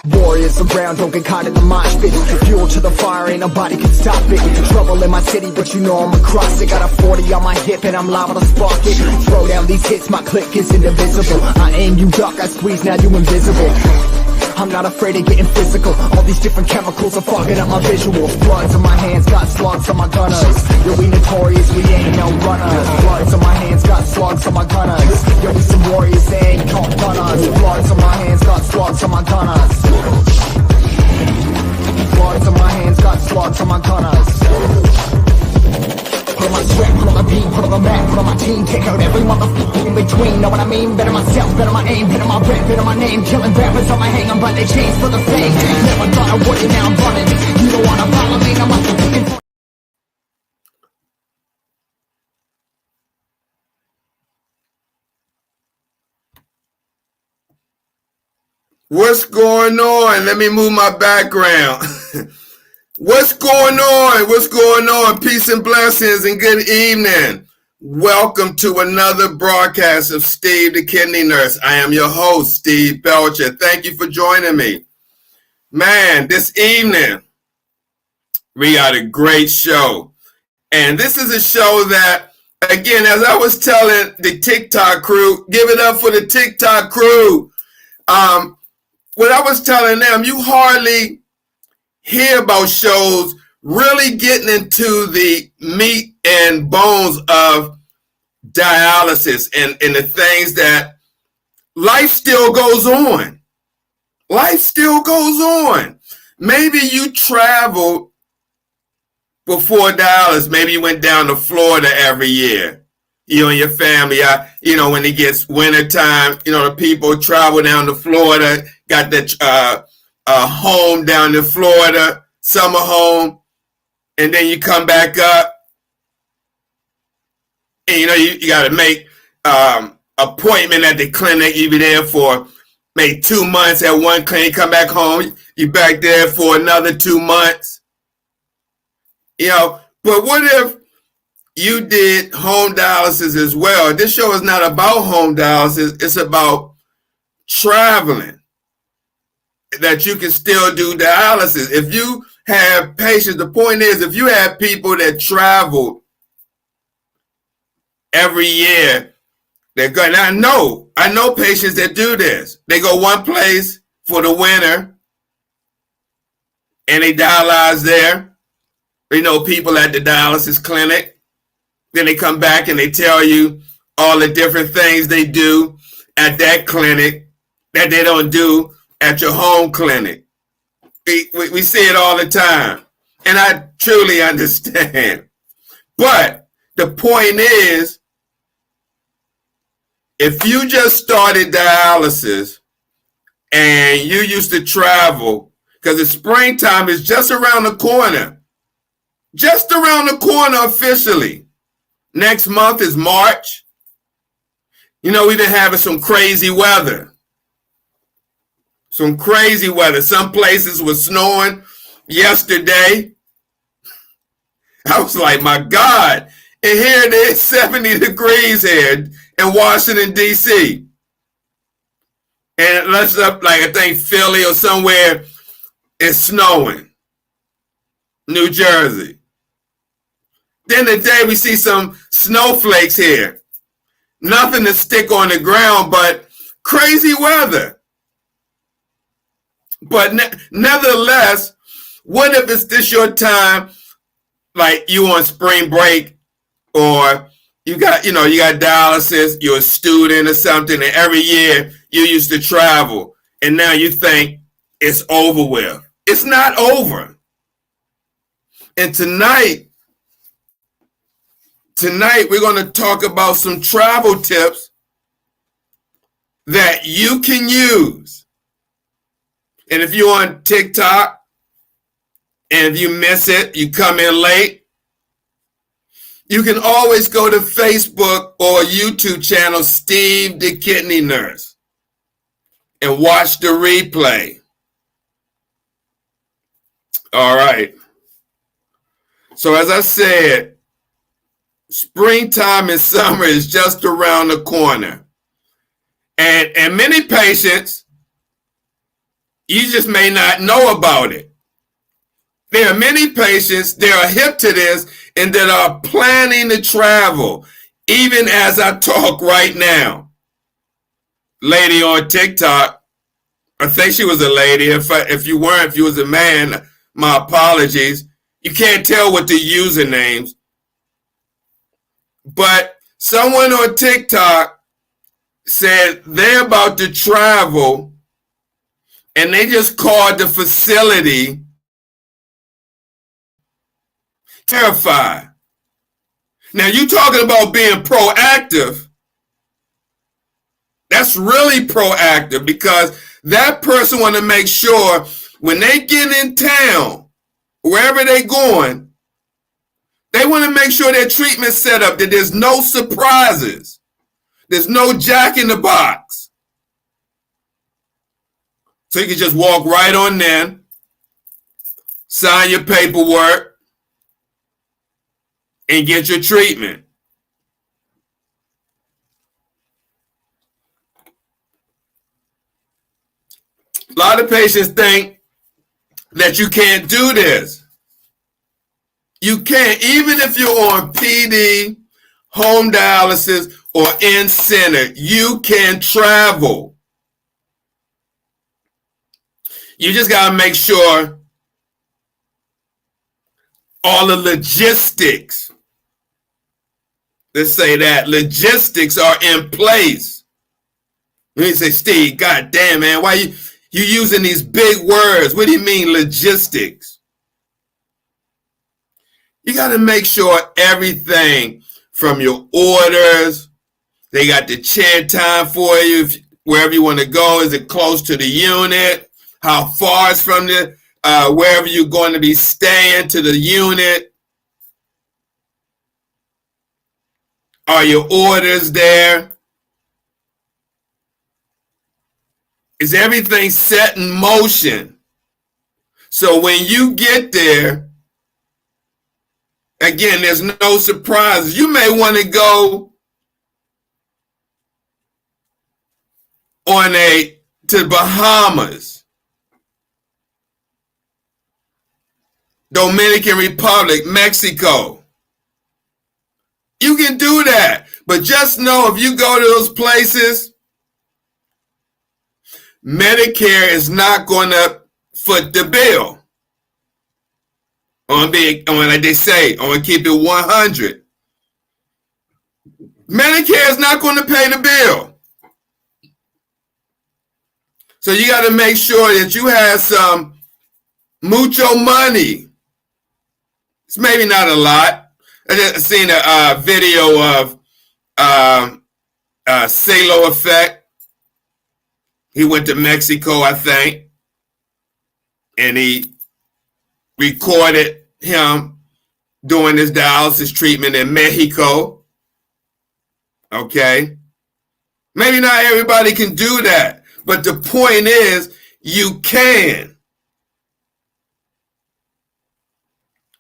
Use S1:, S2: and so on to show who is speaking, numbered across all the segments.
S1: Warriors around, don't get caught in the mosh pit. Fuel to the fire, ain't nobody can stop it. Trouble in my city, but you know I'm across it. Got a 40 on my hip and I'm liable to spark it. Throw down these hits, my click is indivisible. I aim, you duck, I squeeze, now you invisible. I'm not afraid of getting physical. All these different chemicals are fogging up my visuals. Bloods on my hands, got slugs on my gunners. Yo, we notorious, we ain't no runners. Bloods on my hands, got slugs on my gunners. Yo, we some warriors, they ain't called gunners. Bloods on my hands, got slugs on my gunners. Bloods on my hands, got slugs on my gunners. Put on my sweat, put on the beat, put on the map, put on my team. Take out every motherfucker in between. Know what I mean? Better myself, better my aim, better my rep, better my name. Killing rappers on my hang, I'm running chains for the fame. Never thought I would it, now I'm running. You don't wanna follow me, I'm also looking for.
S2: What's going on? Let me move my background. What's going on? What's going on? Peace and blessings and good evening. Welcome to another broadcast of Steve the Kidney Nurse. I am your host, Steve Belcher. Thank you for joining me. Man, this evening, we got a great show. And this is a show that, again, as I was telling the TikTok crew, give it up for the TikTok crew. What I was telling them, you hardly hear about shows really getting into the meat and bones of dialysis and the things that life still goes on. Life still goes on. Maybe you traveled before dialysis. Maybe you went down to Florida every year. You and your family, when it gets wintertime, the people travel down to Florida, got that home down in Florida, summer home, and then you come back up, and you got to make appointment at the clinic. You be there for maybe 2 months at one clinic, come back home, you back there for another 2 months. But what if you did home dialysis as well? This show is not about home dialysis. It's about traveling that you can still do dialysis. If you have patients, the point is, if you have people that travel every year, they're going. I know patients that do this. They go one place for the winter and they dialyze there. They know people at the dialysis clinic. Then they come back and they tell you all the different things they do at that clinic that they don't do at your home clinic. We see it all the time. And I truly understand. But the point is, if you just started dialysis and you used to travel, because the springtime is just around the corner. Just around the corner officially. Next month is March. You know, we've been having some crazy weather. Some crazy weather. Some places were snowing yesterday. I was like, my God. And here it is, 70 degrees here in Washington, D.C. And let's up, like, I think Philly or somewhere, it's snowing. New Jersey. Then today we see some snowflakes here. Nothing to stick on the ground, but crazy weather. But nevertheless, what if it's this your time, like you on spring break, or you got dialysis, you're a student or something, and every year you used to travel, and now you think it's over with. It's not over. And tonight we're going to talk about some travel tips that you can use. And if you're on TikTok and if you miss it, you come in late, you can always go to Facebook or YouTube channel Steve the Kidney Nurse and watch the replay. All right. So as I said, springtime and summer is just around the corner. And many patients, you just may not know about it. There are many patients that are hip to this and that are planning to travel, even as I talk right now. Lady on TikTok, I think she was a lady. If you weren't, if you was a man, my apologies. You can't tell with the usernames. But someone on TikTok said they're about to travel and they just called the facility terrified. Now you talking about being proactive. That's really proactive because that person want to make sure when they get in town, wherever they going, they want to make sure their treatment's set up, that there's no surprises. There's no jack in the box. So you can just walk right on in, sign your paperwork, and get your treatment. A lot of patients think that you can't do this. You can't, even if you're on PD, home dialysis, or in-center, you can travel. You just got to make sure all the logistics, let's say that, logistics are in place. You say, Steve, God damn, man, why you using these big words? What do you mean logistics? You got to make sure everything from your orders, they got the chair time for you, wherever you want to go. Is it close to the unit? How far is from the wherever you're going to be staying to the unit? Are your orders there? Is everything set in motion? So when you get there, again, there's no surprises. You may want to go on a to Bahamas, Dominican Republic, Mexico. You can do that. But just know if you go to those places, Medicare is not going to foot the bill. Like they say, I'm going to keep it 100. Medicare is not going to pay the bill. So you got to make sure that you have some mucho money. It's maybe not a lot. I just seen a video of Salo Effect. He went to Mexico, I think, and he recorded him doing his dialysis treatment in Mexico. Okay. Maybe not everybody can do that, but the point is you can.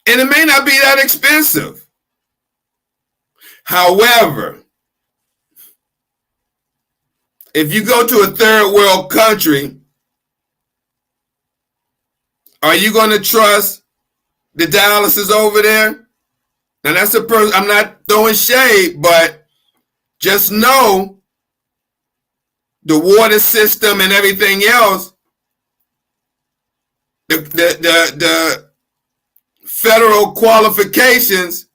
S2: And it may not be that expensive. However, if you go to a third world country, are you going to trust the dialysis over there? And that's a person, I'm not throwing shade, but just know the water system and everything else, the federal qualifications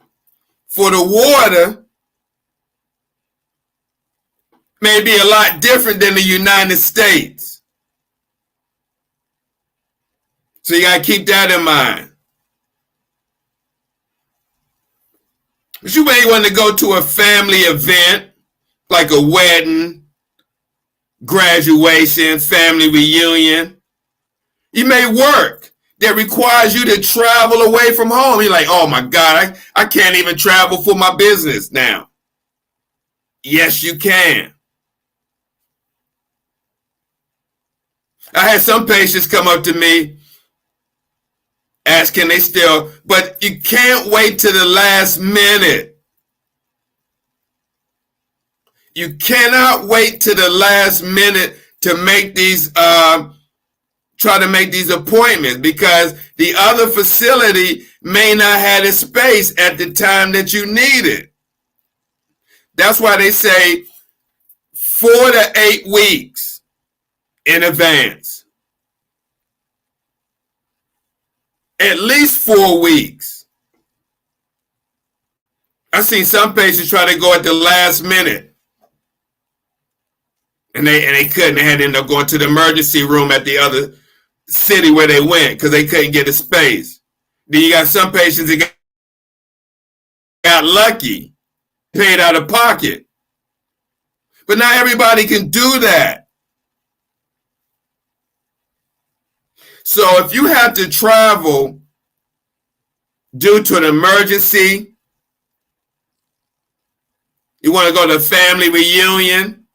S2: for the water may be a lot different than the United States. So you got to keep that in mind. But you may want to go to a family event, like a wedding, graduation, family reunion. You may work that requires you to travel away from home. You're like, oh my God, I can't even travel for my business now. Yes, you can. I had some patients come up to me asking they still, but you can't wait to the last minute. You cannot wait to the last minute to make these, try to make these appointments, because the other facility may not have the space at the time that you need it. That's why they say 4 to 8 weeks in advance. At least 4 weeks. I've seen some patients try to go at the last minute. And they couldn't. They had to end up going to the emergency room at the other city where they went because they couldn't get a space. Then you got some patients that got lucky, paid out of pocket. But not everybody can do that. So if you have to travel due to an emergency, you want to go to a family reunion,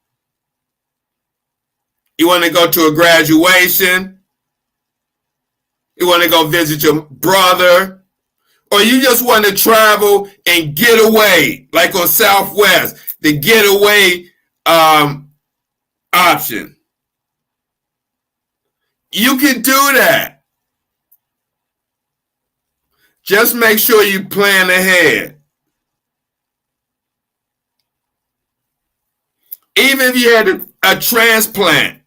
S2: you want to go to a graduation, you want to go visit your brother, or you just want to travel and get away, like on Southwest, the getaway option. You can do that. Just make sure you plan ahead. Even if you had a transplant,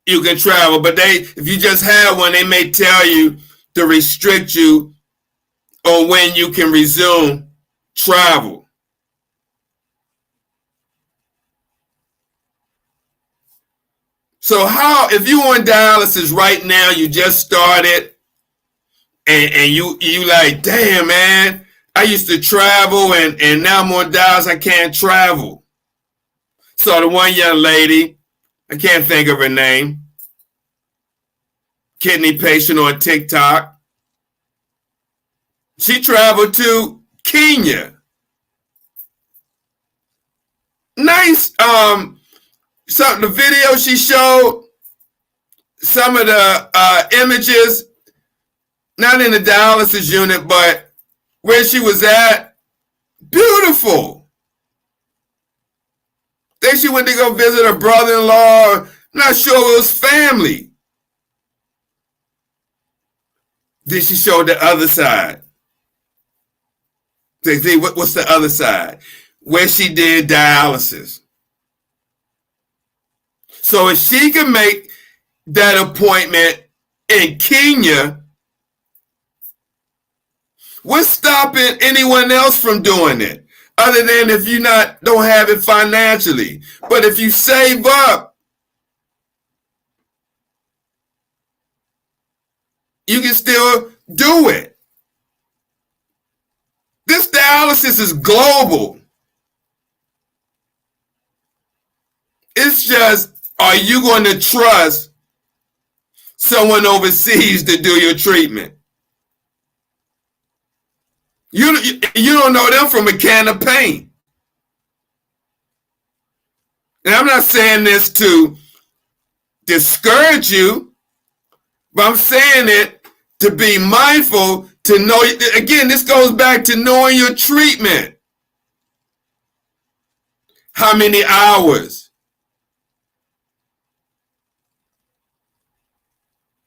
S2: you can travel, but if you just have one, they may tell you to restrict you on when you can resume travel. So if you on dialysis right now, you just started, and you like, damn man, I used to travel and now I'm on dialysis, I can't travel. So the one young lady, I can't think of her name, kidney patient on TikTok. She traveled to Kenya. Nice. The video she showed, some of the images, not in the dialysis unit, but where she was at, beautiful. Then she went to go visit her brother-in-law, Not sure it was family. Then she showed the other side. They say, what's the other side? Where she did dialysis. So if she can make that appointment in Kenya, what's stopping anyone else from doing it? Other than if you don't have it financially. But if you save up, you can still do it. This dialysis is global. It's just, are you going to trust someone overseas to do your treatment? You don't know them from a can of paint. And I'm not saying this to discourage you, but I'm saying it to be mindful, to know. Again, this goes back to knowing your treatment. How many hours?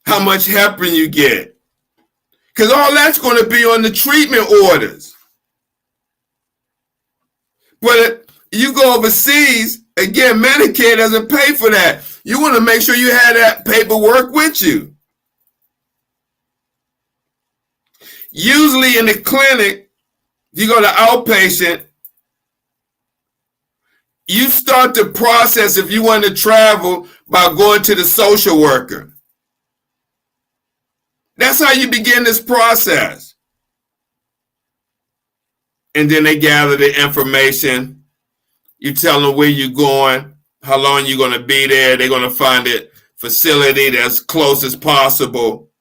S2: How much heparin you get? Because all that's going to be on the treatment orders. But you go overseas, again, Medicare doesn't pay for that. You want to make sure you have that paperwork with you. Usually in the clinic, you go to outpatient, you start the process if you want to travel by going to the social worker. That's how you begin this process. And then they gather the information. You tell them where you're going, how long you're going to be there. They're going to find a facility that's close as possible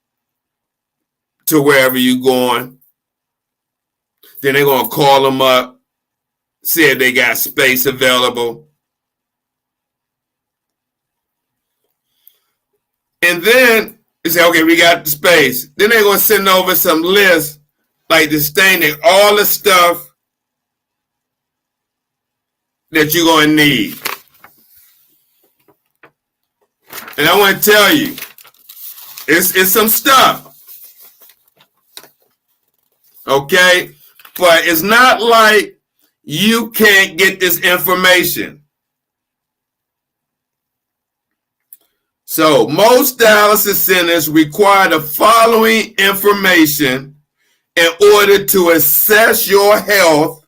S2: to wherever you're going. Then they're going to call them up, see if they got space available. And then they say, okay, we got the space. Then they're going to send over some lists, like this thing, that all the stuff that you're going to need. And I want to tell you, it's some stuff. Okay? But it's not like you can't get this information. So most dialysis centers require the following information in order to assess your health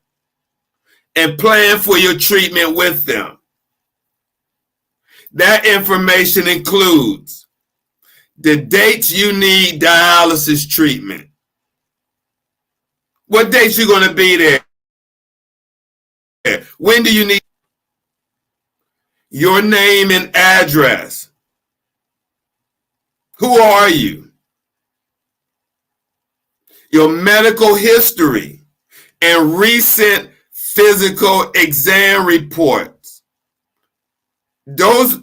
S2: and plan for your treatment with them. That information includes the dates you need dialysis treatment. What dates you going to be there? When do you need your name and address? Who are you? Your medical history and recent physical exam reports. Those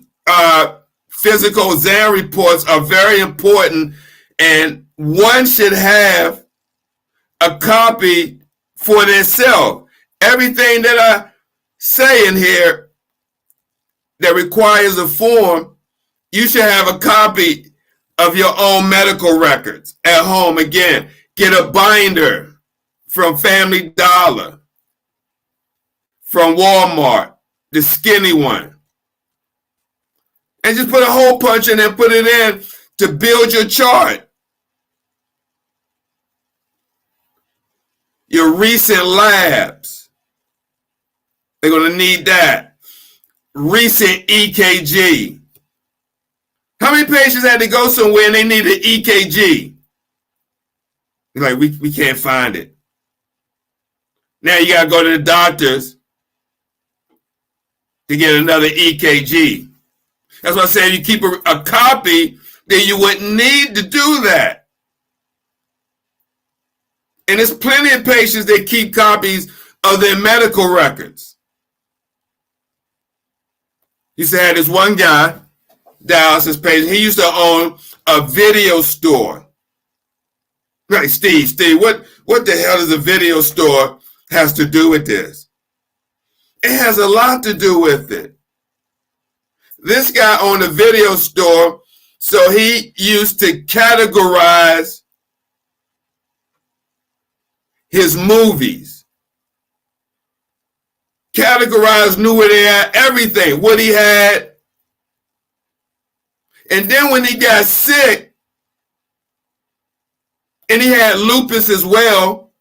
S2: physical exam reports are very important, and one should have a copy for themselves. Everything that I say in here that requires a form, you should have a copy of your own medical records at home. Again, get a binder from Family Dollar, from Walmart, the skinny one. And just put a hole punch in and put it in to build your chart. Your recent labs, they're going to need that. Recent EKG. How many patients had to go somewhere and they need an EKG? You're like, we can't find it. Now you got to go to the doctors to get another EKG. That's why I say you keep a copy, then you wouldn't need to do that. And there's plenty of patients that keep copies of their medical records. Used to have this one guy, dialysis patient, he used to own a video store. Right, Steve, what the hell does a video store has to do with this? It has a lot to do with it. This guy owned a video store, so he used to categorize his movies. Categorize, knew where they had, everything, what he had. And then when he got sick, and he had lupus as well,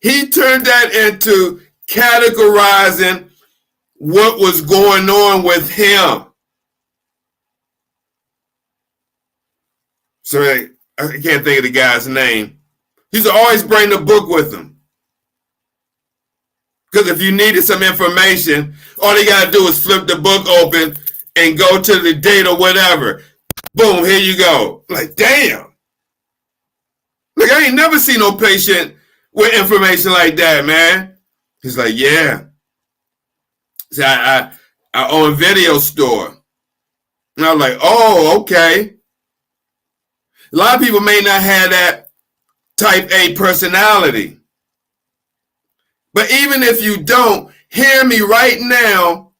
S2: he turned that into categorizing what was going on with him. So I can't think of the guy's name. He used to always bring the book with him. Because if you needed some information, all you got to do is flip the book open and go to the date or whatever. Boom, here you go. Like, damn. Look, I ain't never seen no patient with information like that, man. He's like, yeah. See, I own a video store. And I was like, oh, okay. A lot of people may not have that type A personality. But even if you don't, hear me right now,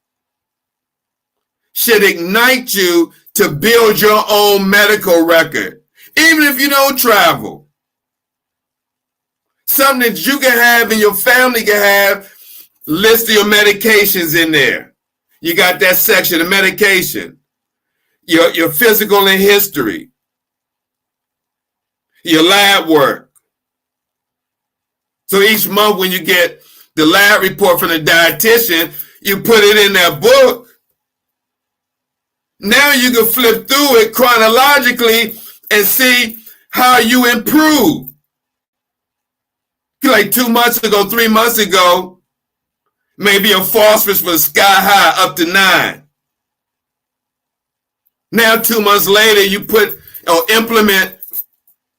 S2: should ignite you to build your own medical record. Even if you don't travel. Something that you can have and your family can have, list your medications in there. You got that section of medication. Your physical and history. Your lab work. So each month when you get the lab report from the dietitian, you put it in that book. Now you can flip through it chronologically and see how you improve. Like 2 months ago, 3 months ago, maybe your phosphorus was sky high up to 9. Now 2 months later, you put or implement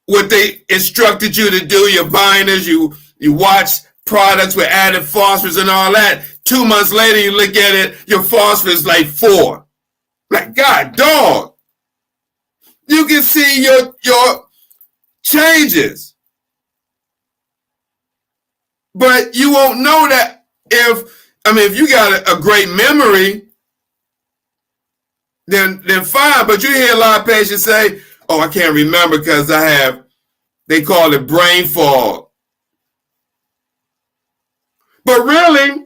S2: what they instructed you to do, your binders, you watch products with added phosphorus and all that. 2 months later, you look at it, your phosphorus like 4. Like, God, dog. You can see your changes. But you won't know that if you got a great memory, then fine. But you hear a lot of patients say, oh, I can't remember because they call it brain fog. But really,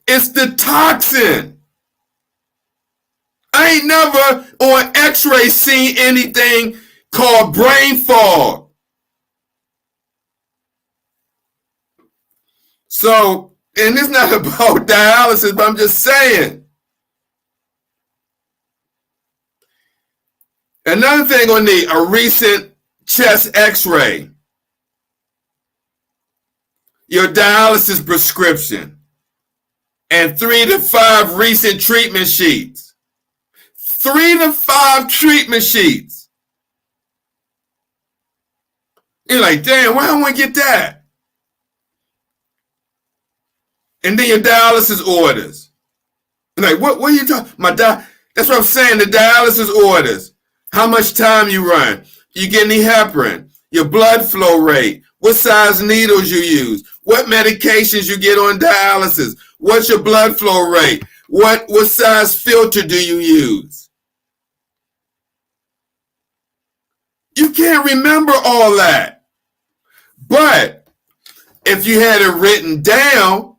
S2: it's the toxin. I ain't never on x-ray seen anything called brain fog. So, and it's not about dialysis, but I'm just saying. Another thing on a recent chest x-ray, your dialysis prescription, and 3 to 5 recent treatment sheets. 3 to 5 treatment sheets. You're like, damn, why don't I get that? And then your dialysis orders. Like, what are you talking? That's what I'm saying, the dialysis orders. How much time you run? You get any heparin? Your blood flow rate? What size needles you use? What medications you get on dialysis? What's your blood flow rate? What size filter do you use? You can't remember all that. But if you had it written down,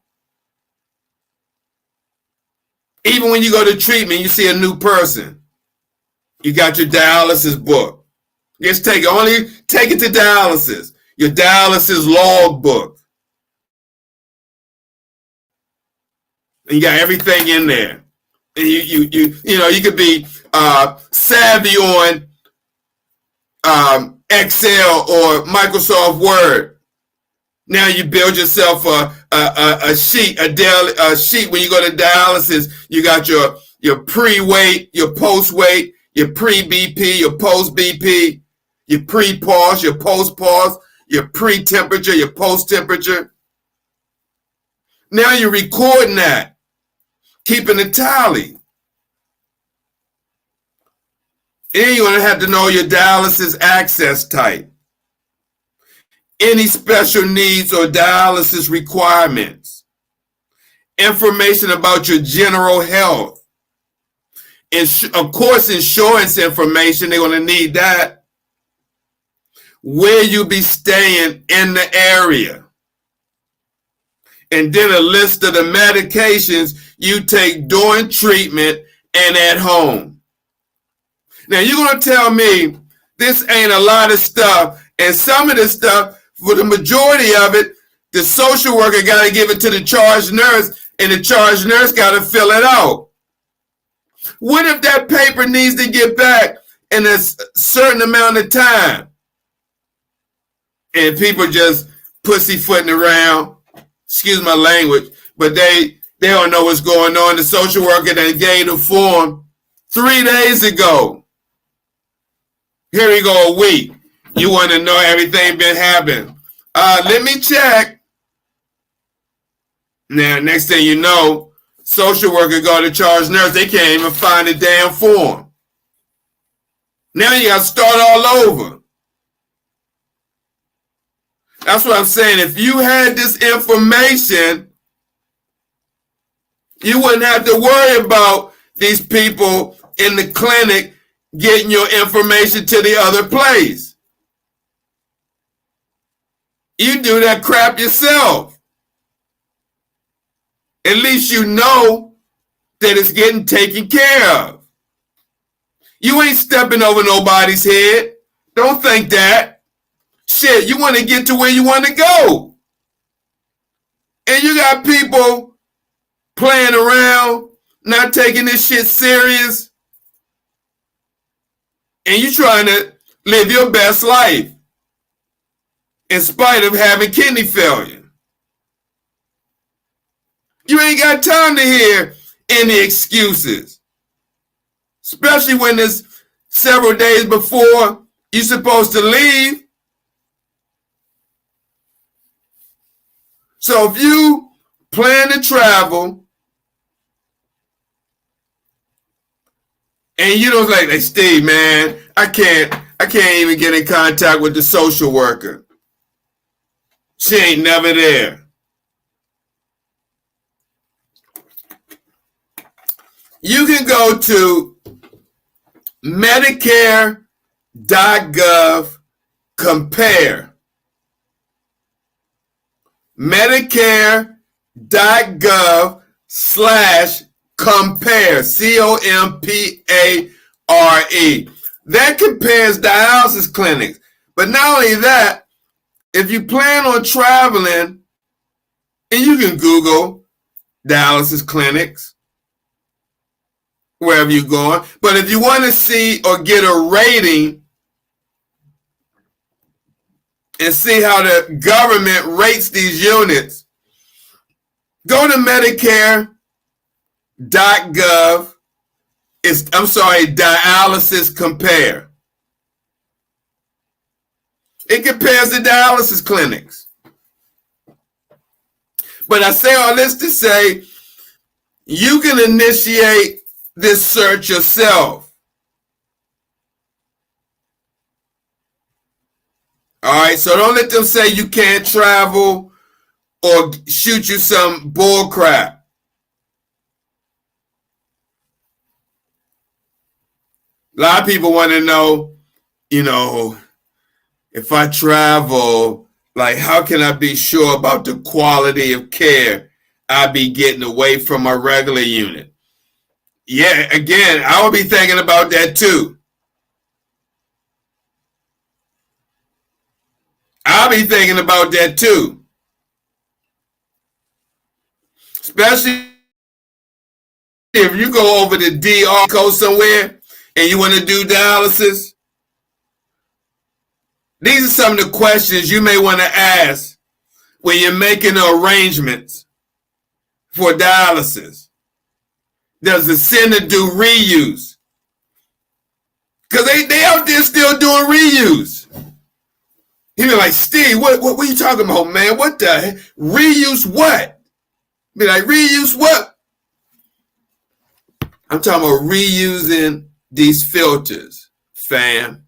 S2: even when you go to treatment, you see a new person. You got your dialysis book. Just take it to dialysis. Your dialysis log book. And you got everything in there. And you could be savvy on Excel or Microsoft Word. Now you build yourself a sheet, a sheet. When you go to dialysis, you got your pre-weight, your post-weight, your pre-BP, your post-BP, your pre-pause, your post-pause, your pre-temperature, your post-temperature. Now you're recording that, keeping a tally. And you're going to have to know your dialysis access type. Any special needs or dialysis requirements. information about your general health. Of course, insurance information, they're going to need that. Where you be staying in the area. And then a list of the medications you take during treatment and at home. Now, you're going to tell me this ain't a lot of stuff, and some of this stuff, for the majority of it, the social worker got to give it to the charge nurse, and the charge nurse got to fill it out. What if that paper needs to get back in a certain amount of time? And people just pussyfooting around, excuse my language, but they don't know what's going on. The social worker that gave the form 3 days ago. Here we go, a week. You want to know everything been happening. Let me check. Now, next thing you know, social worker go to charge nurse. They can't even find the damn form. Now you got to start all over. That's what I'm saying. If you had this information, you wouldn't have to worry about these people in the clinic getting your information to the other place. You do that crap yourself. At least you know that it's getting taken care of. You ain't stepping over nobody's head. Don't think that. Shit, you want to get to where you want to go. And you got people playing around, not taking this shit serious. And you trying to live your best life in spite of having kidney failure. You ain't got time to hear any excuses, especially when there's several days before you're supposed to leave. So if you plan to travel and you don't like, hey, Steve, man, I can't even get in contact with the social worker. She ain't never there. You can go to Medicare.gov compare. Medicare.gov/compare. COMPARE. That compares dialysis clinics. But not only that, if you plan on traveling, and you can Google dialysis clinics, wherever you're going. But if you want to see or get a rating and see how the government rates these units, go to Medicare.gov. Dialysis compare. It compares the dialysis clinics. But I say all this to say, you can initiate this search yourself. All right, so don't let them say you can't travel or shoot you some bull crap. A lot of people want to know, if I travel, like, how can I be sure about the quality of care I be getting away from my regular unit? Yeah, again, I will be thinking about that too. I'll be thinking about that too. Especially if you go over to DR somewhere and you want to do dialysis. These are some of the questions you may want to ask when you're making the arrangements for dialysis. Does the center do reuse? Because they out there still doing reuse. He be like, Steve, what are you talking about, man? What the heck? Reuse what? Be like, reuse what? I'm talking about reusing these filters, fam.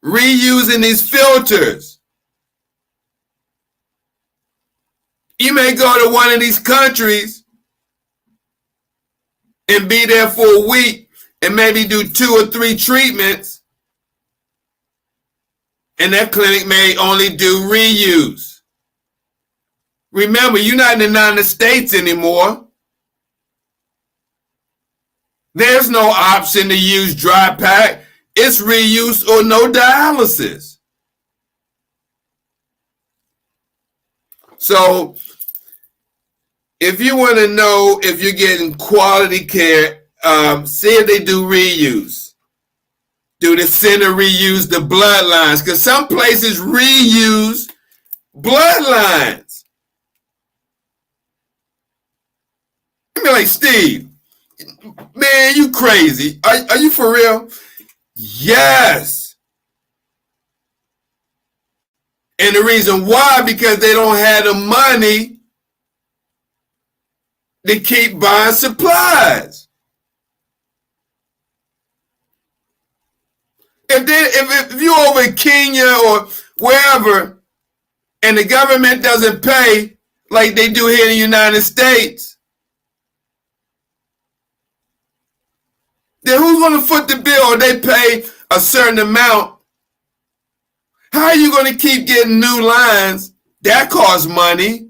S2: Reusing these filters. You may go to one of these countries and be there for a week and maybe do 2 or 3 treatments, and that clinic may only do reuse. Remember, you're not in the United States anymore. There's no option to use dry pack. It's reuse or no dialysis. So if you want to know if you're getting quality care, see if they do reuse. Do the center reuse the bloodlines? Because some places reuse bloodlines. I mean, like, Steve, man, you crazy. Are you for real? Yes. And the reason why, because they don't have the money to keep buying supplies. If you're over in Kenya or wherever, and the government doesn't pay like they do here in the United States, then who's going to foot the bill? Or they pay a certain amount. How are you going to keep getting new lines? That costs money.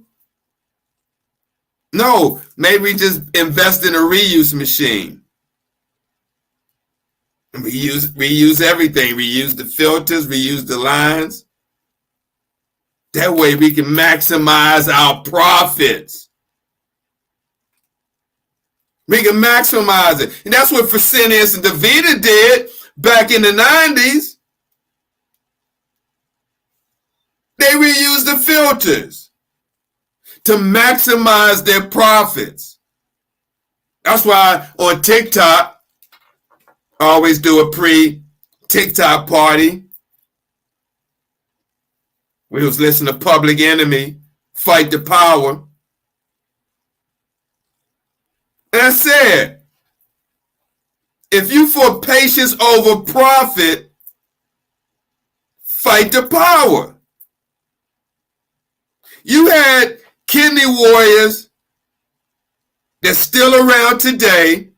S2: No, maybe just invest in a reuse machine. Reuse everything. Reuse the filters, reuse the lines. That way we can maximize our profits. We can maximize it. And that's what Fresenius and DaVita did back in the 90s. They reused the filters to maximize their profits. That's why on TikTok, I always do a pre-TikTok party. We was listening to Public Enemy, Fight the Power. And I said, if you for patience over profit, fight the power. You had kidney warriors that's still around today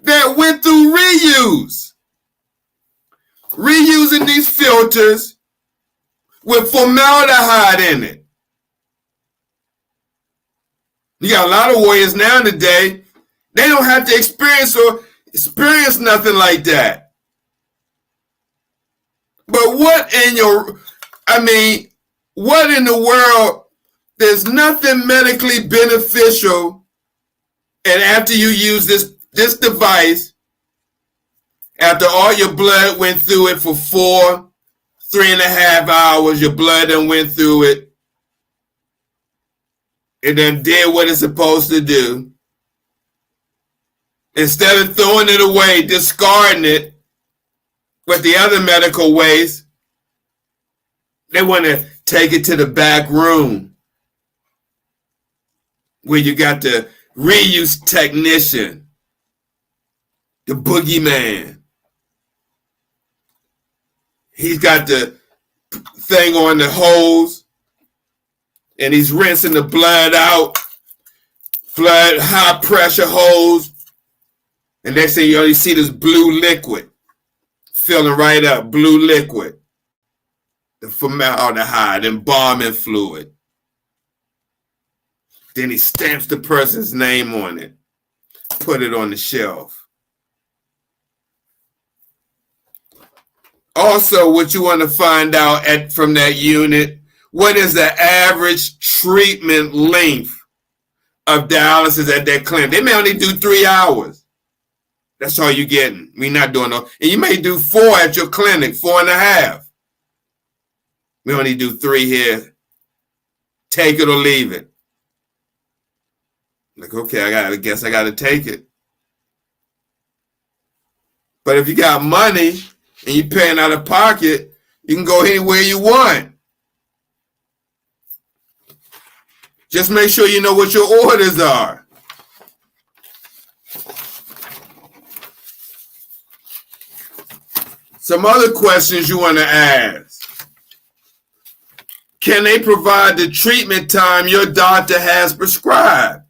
S2: that went through reuse. Reusing these filters with formaldehyde in it. You got a lot of warriors now today, they don't have to experience nothing like that. But what in the world, there's nothing medically beneficial, and after you use this device, after all your blood went through it for 3.5 hours, your blood done went through it, it done did what it's supposed to do. Instead of throwing it away, discarding it with the other medical waste, they want to take it to the back room where you got the reuse technician, the boogeyman. He's got the thing on the hose, and he's rinsing the blood out, high pressure hose, and next thing you only see this blue liquid filling right up, blue liquid, the formaldehyde, embalming fluid. Then he stamps the person's name on it, put it on the shelf. Also, what you want to find out from that unit, what is the average treatment length of dialysis at that clinic? They may only do 3 hours. That's all you're getting. We're not doing no. And you may do 4 at your clinic, 4.5. We only do 3 here. Take it or leave it. Like, okay, I guess I got to take it. But if you got money and you're paying out of pocket, you can go anywhere you want. Just make sure you know what your orders are. Some other questions you want to ask. can they provide the treatment time your doctor has prescribed?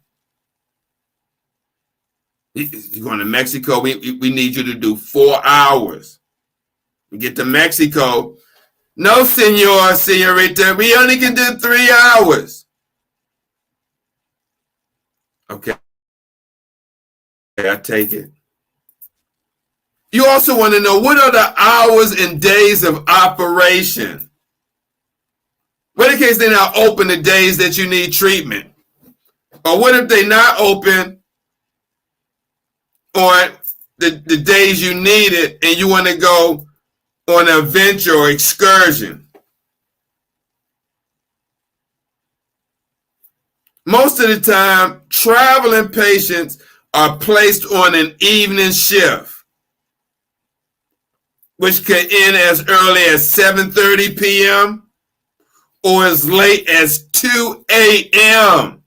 S2: You're going to Mexico, we need you to do 4 hours. We get to Mexico. No, senorita, we only can do 3 hours. Okay, I take it. You also want to know, what are the hours and days of operation? What in case they're not open the days that you need treatment? Or what if they're not open on the days you need it and you want to go on an adventure or excursion? Most of the time, traveling patients are placed on an evening shift, which can end as early as 7:30 p.m. or as late as 2 a.m.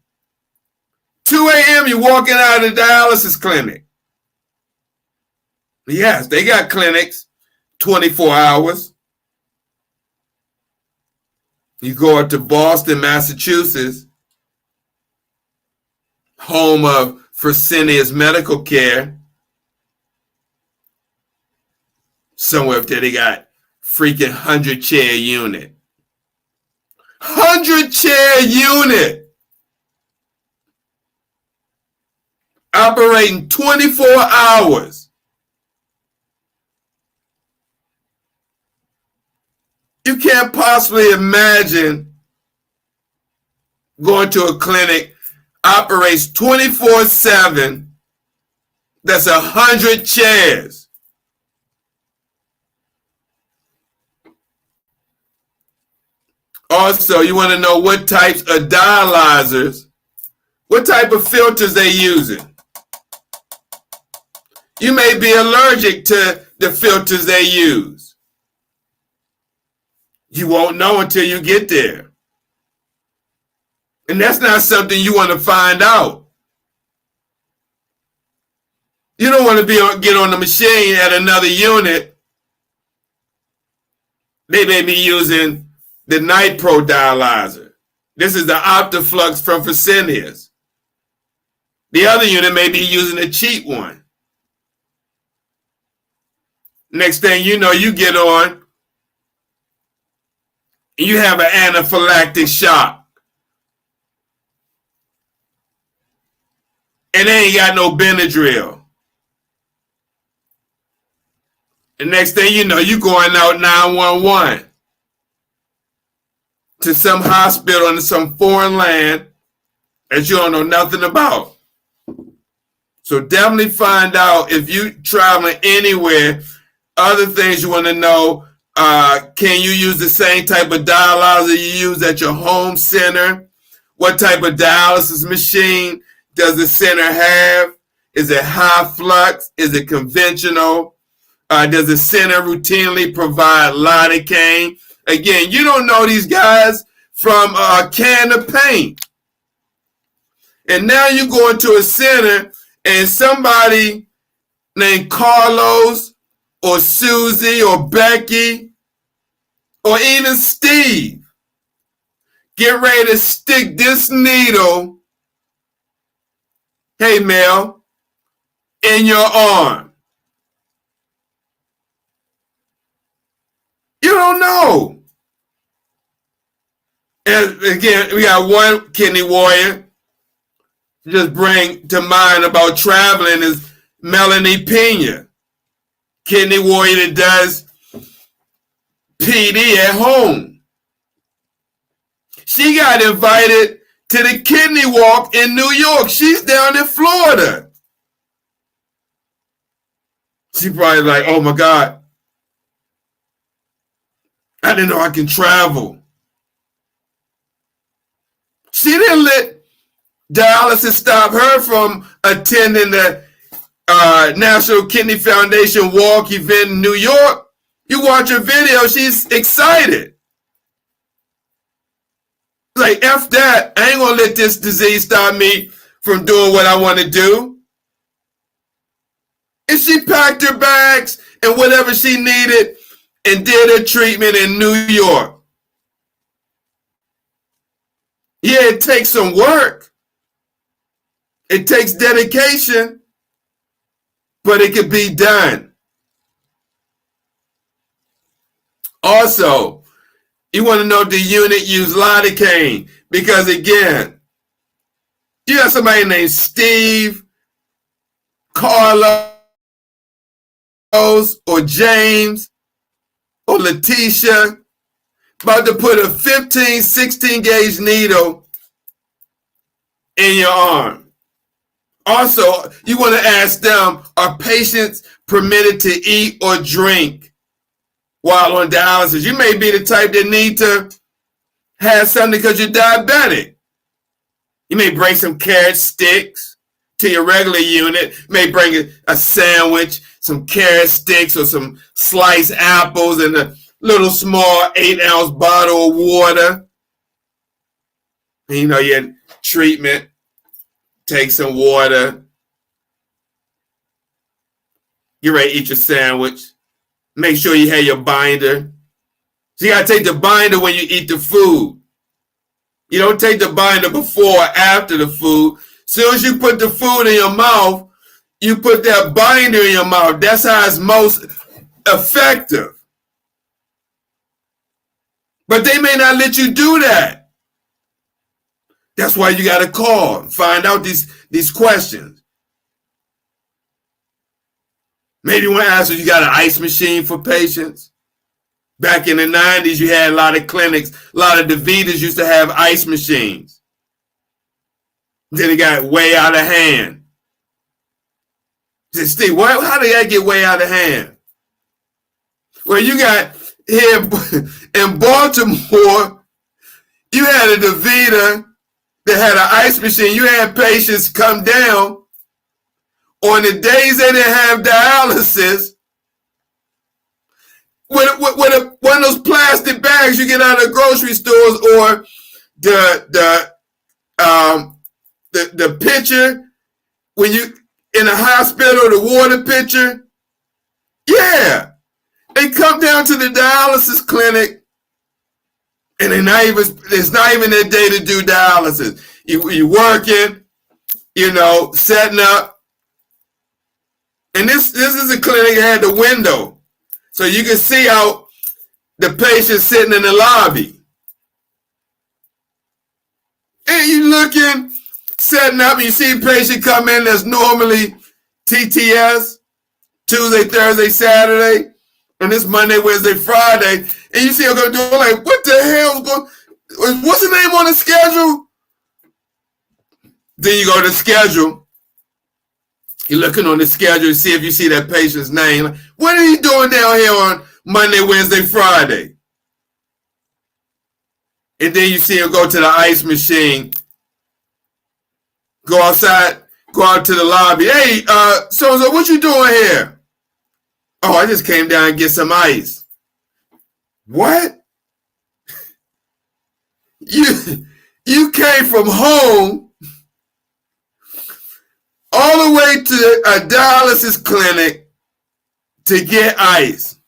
S2: 2 a.m. you're walking out of the dialysis clinic. Yes, they got clinics 24 hours. You go up to Boston, Massachusetts, home of Fresenius Medical Care. Somewhere up there they got freaking 100-chair unit. 100-chair unit. Operating 24 hours. You can't possibly imagine going to a clinic, operates 24/7, that's 100 chairs. Also, you want to know what types of dialyzers, what type of filters they're using. You may be allergic to the filters they use. You won't know until you get there. And that's not something you want to find out. You don't want to get on the machine at another unit. They may be using the Nitro dialyzer. This is the Optiflux from Fresenius. The other unit may be using a cheap one. Next thing you know, you get on, you have an anaphylactic shock. And they ain't got no Benadryl. The next thing you know, you going out 911 to some hospital in some foreign land that you don't know nothing about. So definitely find out, if you traveling anywhere, other things you want to know. Can you use the same type of dialyzer you use at your home center? What type of dialysis machine does the center have? Is it high flux? Is it conventional? Does the center routinely provide lidocaine? Again, you don't know these guys from a can of paint. And now you go into a center and somebody named Carlos or Susie or Becky or even Steve get ready to stick this needle, hey Mel, in your arm. You don't know. And again, we got one kidney warrior just bring to mind about traveling is Melanie Pena, kidney warrior that does PD at home. She got invited to the kidney walk in New York. She's down in Florida. She probably like, oh my God, I didn't know I can travel. She didn't let dialysis stop her from attending the National Kidney Foundation walk event in New York. You watch her video, she's excited. Like, F that. I ain't gonna let this disease stop me from doing what I want to do. And she packed her bags and whatever she needed and did her treatment in New York. Yeah, it takes some work. It takes dedication, but it can be done. Also, you want to know if the unit use lidocaine, because again, you have somebody named Steve, Carlos, or James, or Letitia, about to put a 15, 16 gauge needle in your arm. Also, you want to ask them, are patients permitted to eat or drink while on dialysis? You may be the type that need to have something because you're diabetic. You may bring some carrot sticks to your regular unit. You may bring a sandwich, some carrot sticks, or some sliced apples, and a little small 8-ounce bottle of water. And you know, your treatment, take some water. Get ready to eat your sandwich. Make sure you have your binder. So you got to take the binder when you eat the food. You don't take the binder before or after the food. As soon as you put the food in your mouth, you put that binder in your mouth. That's how it's most effective. But they may not let you do that. That's why you got to call and find out these questions. Maybe you want to ask if you got an ice machine for patients. Back in the 90s, you had a lot of clinics, a lot of DaVitas used to have ice machines. Then it got way out of hand. I said, Steve, how did that get way out of hand? Well, you got here in Baltimore, you had a DaVita that had an ice machine. You had patients come down on the days they didn't have dialysis with one of those plastic bags you get out of grocery stores, or the pitcher when you in a hospital, the water pitcher. Yeah, they come down to the dialysis clinic, and it's not even their day to do dialysis. You working, setting up. And this is a clinic that had the window, so you can see out the patient sitting in the lobby. And you looking, setting up, and you see a patient come in that's normally TTS, Tuesday, Thursday, Saturday, and it's Monday, Wednesday, Friday, and you see them going like, what the hell is going? What's the name on the schedule? Then you go to the schedule. You're looking on the schedule to see if you see that patient's name. What are you doing down here on Monday, Wednesday, Friday? And then you see him go to the ice machine, go outside, go out to the lobby. Hey, so-and-so, what you doing here? Oh, I just came down and get some ice. What? You came from home all the way to a dialysis clinic to get ice.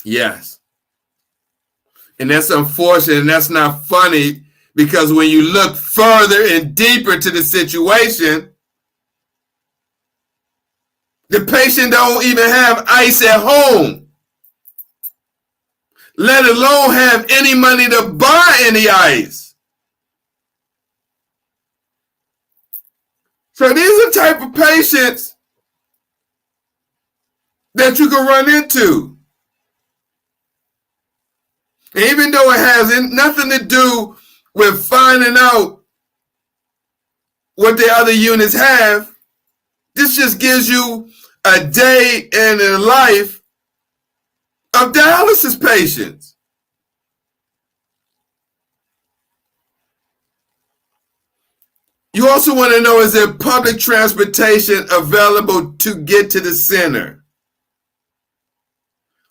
S2: Yes. And that's unfortunate, and that's not funny, because when you look further and deeper to the situation, the patient don't even have ice at home, let alone have any money to buy any ice. So these are the type of patients that you can run into. And even though it has nothing to do with finding out what the other units have, this just gives you a day in the life of dialysis patients. You also want to know, is there public transportation available to get to the center?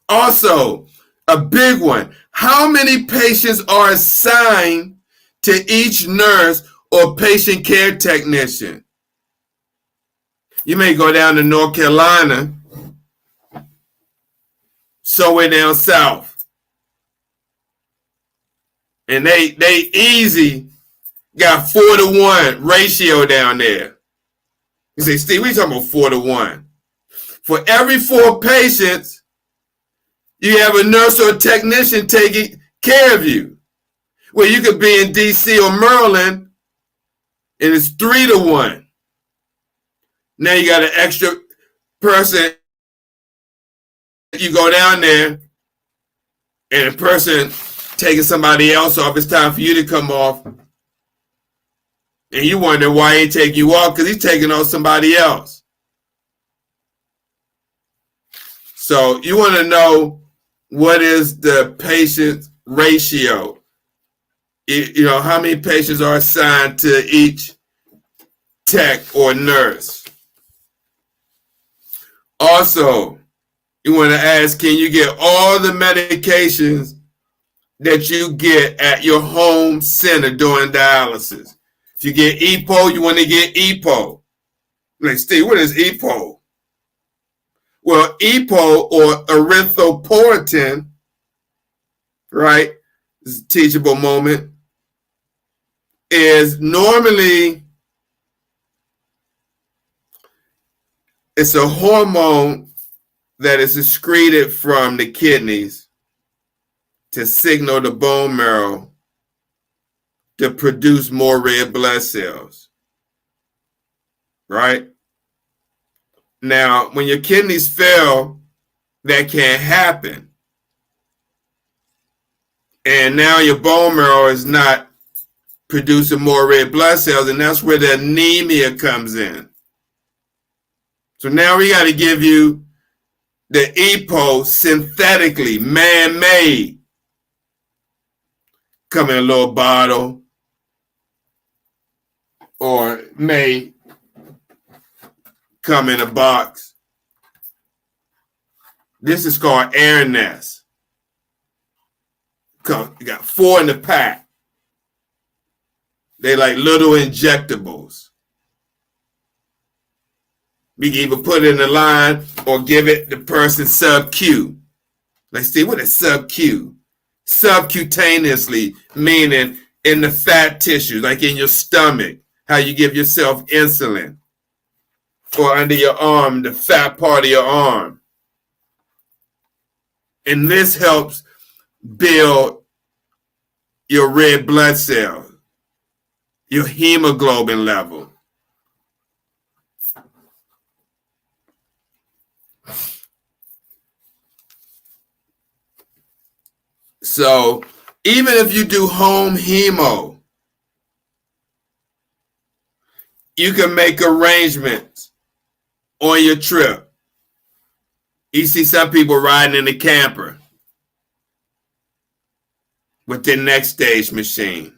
S2: Also, a big one, how many patients are assigned to each nurse or patient care technician? You may go down to North Carolina, somewhere down south, And they easy got 4-to-1 ratio down there. You say, Steve, we talking about 4-to-1. For every 4 patients, you have a nurse or a technician taking care of you. Well, you could be in D.C. or Maryland, and it's 3-to-1. Now you got an extra person. You go down there, and a person taking somebody else off. It's time for you to come off. And you wonder why he take you off, because he's taking on somebody else. So you want to know what is the patient ratio. You know, how many patients are assigned to each tech or nurse. Also, you want to ask, can you get all the medications that you get at your home center during dialysis? If you get EPO, you want to get EPO. Like, Steve, what is EPO? Well, EPO, or erythropoietin, right? This is a teachable moment. Is normally, it's a hormone that is excreted from the kidneys to signal the bone marrow to produce more red blood cells, right? Now, when your kidneys fail, that can't happen. And now your bone marrow is not producing more red blood cells, and that's where the anemia comes in. So now we got to give you the EPO synthetically, man-made. Come in a little bottle, or may come in a box. This is called Air Nest. You got 4 in the pack. They like little injectables. We can either put it in the line or give it the person sub-Q. Let's see, what is sub-Q? Subcutaneously, meaning in the fat tissue, like in your stomach, how you give yourself insulin. Or under your arm, the fat part of your arm. And this helps build your red blood cells, your hemoglobin level. So even if you do home hemo, you can make arrangements on your trip. You see some people riding in the camper with their next stage machine.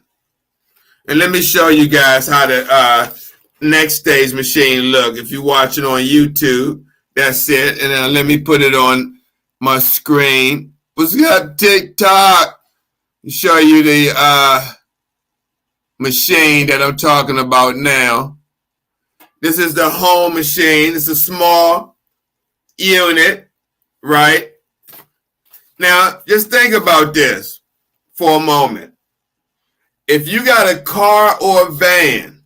S2: And let me show you guys how the next stage machine look. If you're watching on YouTube, that's it. And let me put it on my screen. What's up, TikTok? Show you the machine that I'm talking about now. This is the home machine. It's a small unit, right? Now, just think about this for a moment. If you got a car or a van,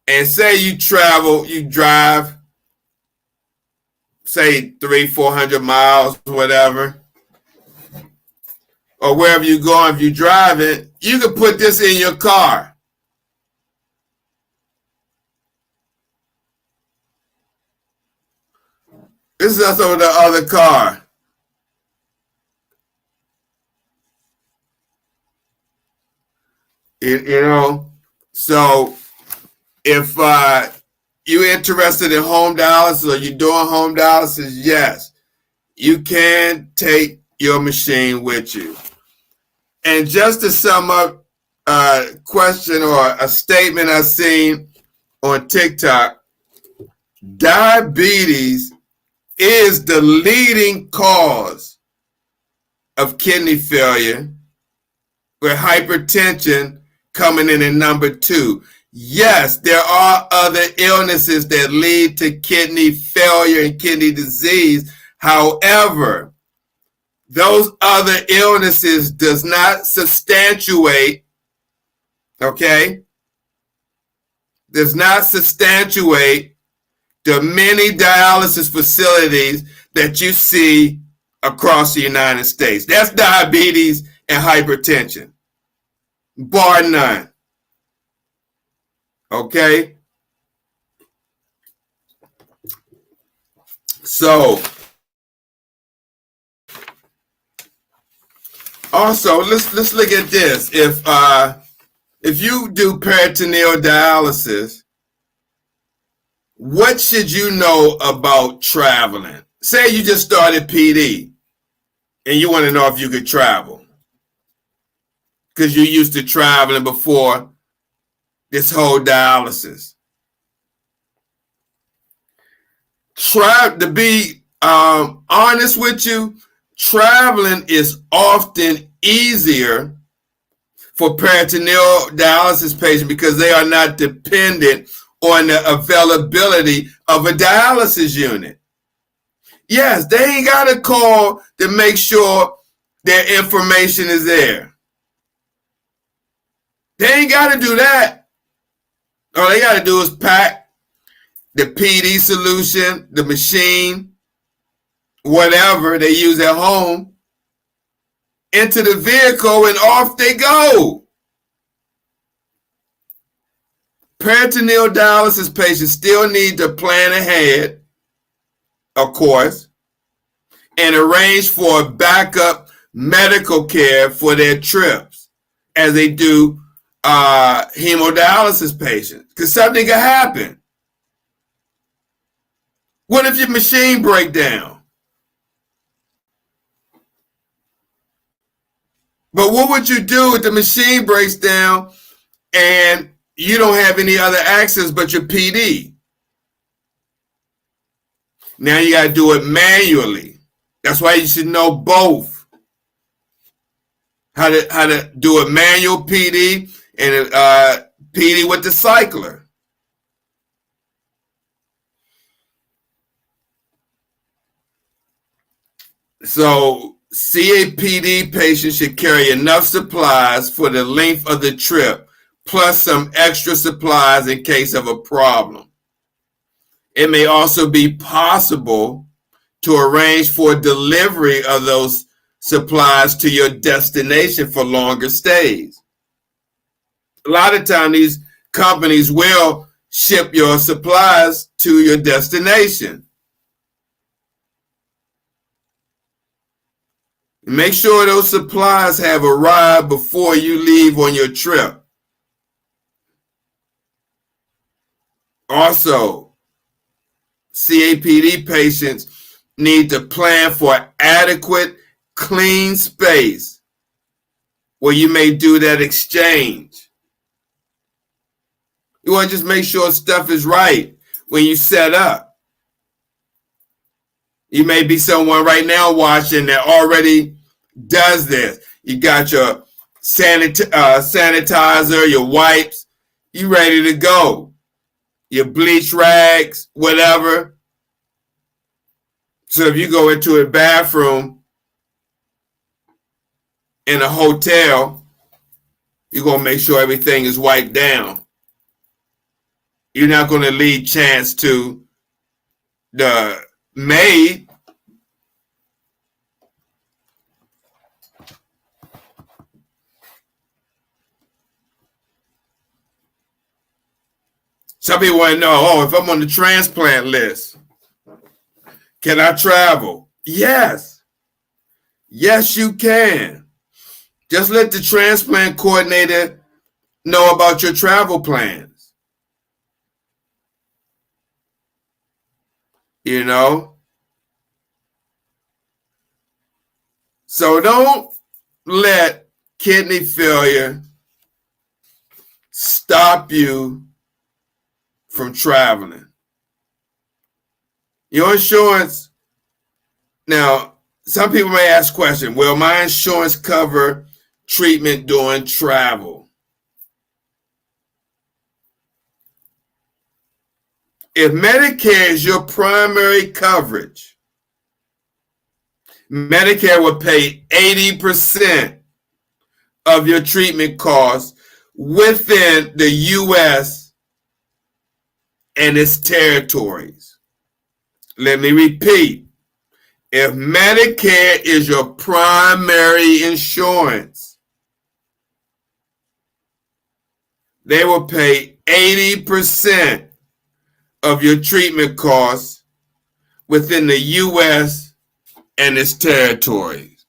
S2: and say you drive, say 300-400 miles, whatever, or wherever you go, if you drive it, you can put this in your car. This is also the other car. You know, so if you're interested in home dialysis or you're doing home dialysis, yes, you can take your machine with you. And just to sum up a question or a statement I've seen on TikTok, diabetes is the leading cause of kidney failure, with hypertension coming in at number 2. Yes, there are other illnesses that lead to kidney failure and kidney disease. However, those other illnesses does not substantiate, okay, does not substantiate the many dialysis facilities that you see across the United States. That's diabetes and hypertension, bar none. Okay? So, also, let's look at this. If you do peritoneal dialysis, what should you know about traveling? Say you just started PD and you want to know if you could travel because you're used to traveling before this whole dialysis. To be honest with you, traveling is often easier for peritoneal dialysis patients because they are not dependent on the availability of a dialysis unit. Yes, they ain't got to call to make sure their information is there. They ain't got to do that. All they got to do is pack the PD solution, the machine, whatever they use at home, into the vehicle and off they go. Peritoneal dialysis patients still need to plan ahead, of course, and arrange for backup medical care for their trips as they do hemodialysis patients, because something could happen. What if your machine breaks down? But what would you do if the machine breaks down and you don't have any other access but your PD? Now you got to do it manually. That's why you should know both. How to do a manual PD and a PD with the cycler. So CAPD patients should carry enough supplies for the length of the trip, plus some extra supplies in case of a problem. It may also be possible to arrange for delivery of those supplies to your destination for longer stays. A lot of times these companies will ship your supplies to your destination. Make sure those supplies have arrived before you leave on your trip. Also, CAPD patients need to plan for adequate clean space where you may do that exchange. You want to just make sure stuff is right when you set up. You may be someone right now watching that already does this. You got your sanitizer, your wipes, you ready to go. Your bleach rags, whatever. So if you go into a bathroom in a hotel, you're going to make sure everything is wiped down. You're not going to leave chance to the maid. Some people want to know, if I'm on the transplant list, can I travel? Yes. Yes, you can. Just let the transplant coordinator know about your travel plans. You know? So don't let kidney failure stop you from traveling. Your insurance, now, some people may ask the question, will my insurance cover treatment during travel? If Medicare is your primary coverage, Medicare will pay 80% of your treatment costs within the U.S. and its territories. Let me repeat. If Medicare is your primary insurance, they will pay 80% of your treatment costs within the U.S. and its territories.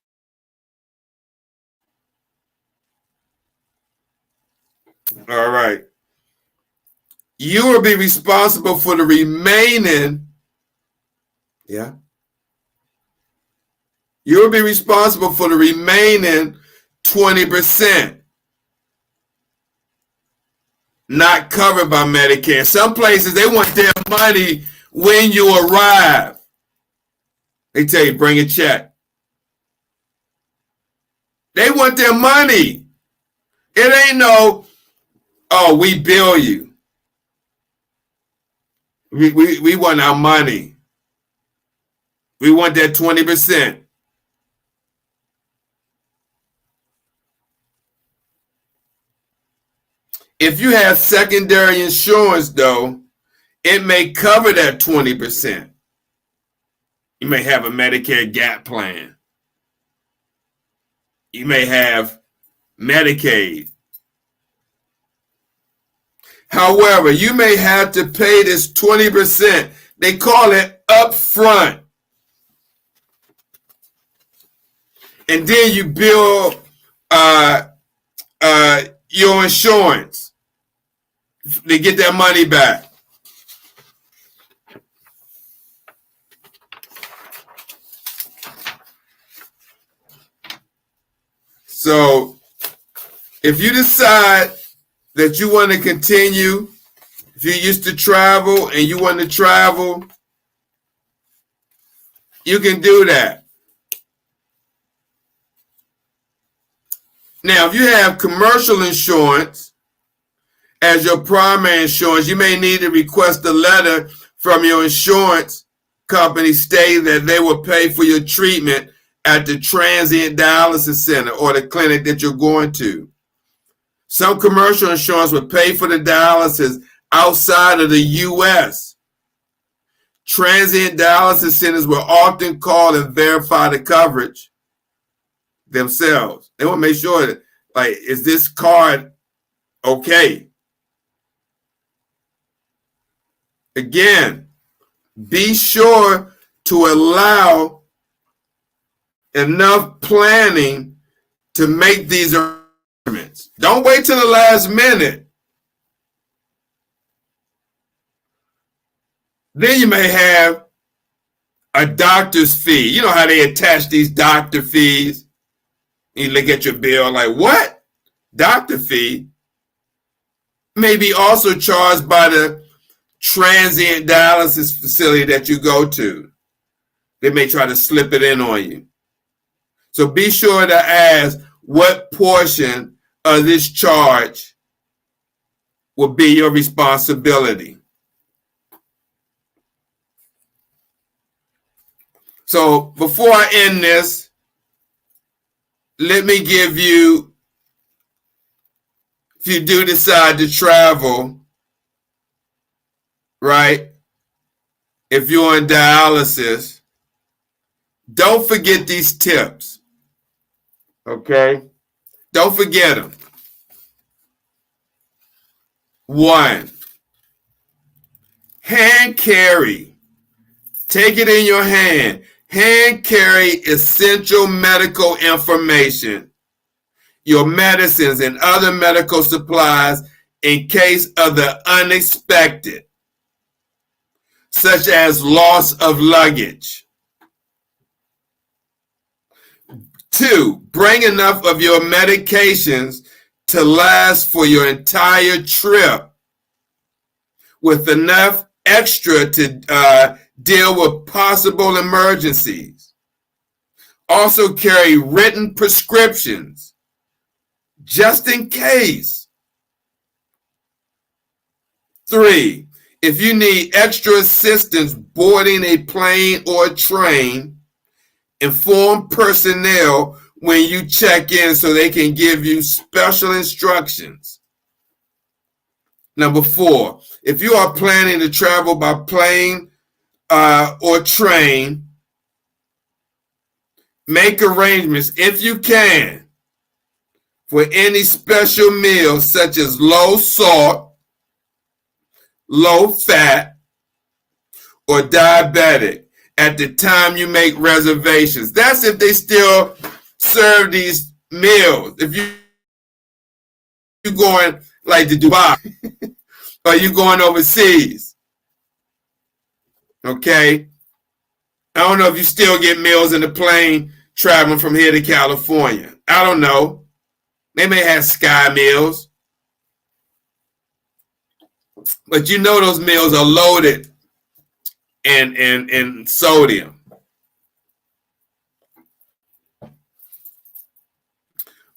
S2: All right. You will be responsible for the remaining, you'll be responsible for the remaining 20% not covered by Medicare. Some places, they want their money when you arrive. They tell you, bring a check. They want their money. It ain't no, oh, we bill you. We want our money. We want that 20%. If you have secondary insurance, though, it may cover that 20%. You may have a Medicare Gap plan. You may have Medicaid. However, you may have to pay this 20%. They call it upfront. And then you bill your insurance. They get their money back. So if you decide that you want to continue, if you used to travel and you want to travel, you can do that. Now, if you have commercial insurance as your primary insurance, you may need to request a letter from your insurance company stating that they will pay for your treatment at the transient dialysis center or the clinic that you're going to. Some commercial insurance will pay for the dialysis outside of the U.S. Transient dialysis centers will often call and verify the coverage themselves. They want to make sure that, like, is this card okay? Again, be sure to allow enough planning to make these arrangements. Don't wait till the last minute. Then you may have a doctor's fee. You know how they attach these doctor fees? You look at your bill like, what? Doctor fee? May be also charged by the transient dialysis facility that you go to. They may try to slip it in on you. So be sure to ask what portion of this charge will be your responsibility. So before I end this, let me give you, if you do decide to travel, right? If you're on dialysis, don't forget these tips. Okay? Don't forget them. 1, hand carry. Take it in your hand. Hand carry essential medical information, your medicines and other medical supplies in case of the unexpected, such as loss of luggage. 2, bring enough of your medications to last for your entire trip, with enough extra to deal with possible emergencies. Also carry written prescriptions, just in case. 3, if you need extra assistance boarding a plane or a train, Inform personnel when you check in so they can give you special instructions. Number 4, if you are planning to travel by plane or train, make arrangements, if you can, for any special meals such as low salt, low fat, or diabetic at the time you make reservations. That's if they still serve these meals. If you're going like to Dubai or you're going overseas, okay? I don't know if you still get meals in the plane traveling from here to California. I don't know. They may have sky meals. But you know those meals are loaded in sodium.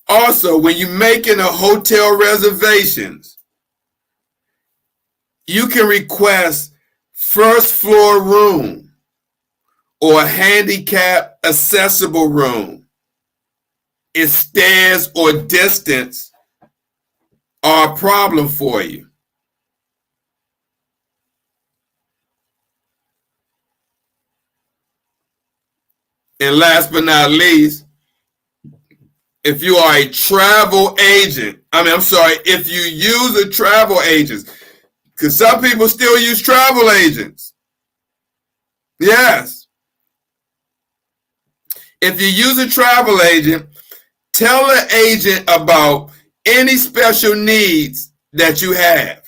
S2: Also, when you're making a hotel reservations, you can request first floor room or a handicap accessible room if stairs or distance are a problem for you. And last but not least, if you are a travel agent, if you use a travel agent, because some people still use travel agents. Yes. If you use a travel agent, tell the agent about any special needs that you have,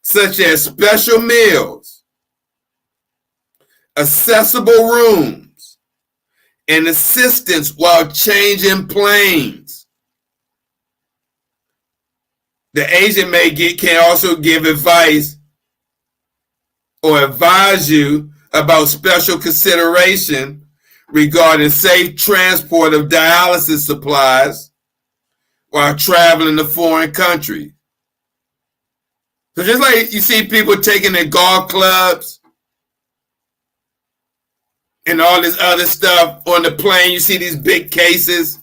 S2: such as special meals, accessible rooms, and assistance while changing planes. The agent can also give advice or advise you about special consideration regarding safe transport of dialysis supplies while traveling to foreign countries. So just like you see people taking their golf clubs and all this other stuff on the plane, you see these big cases.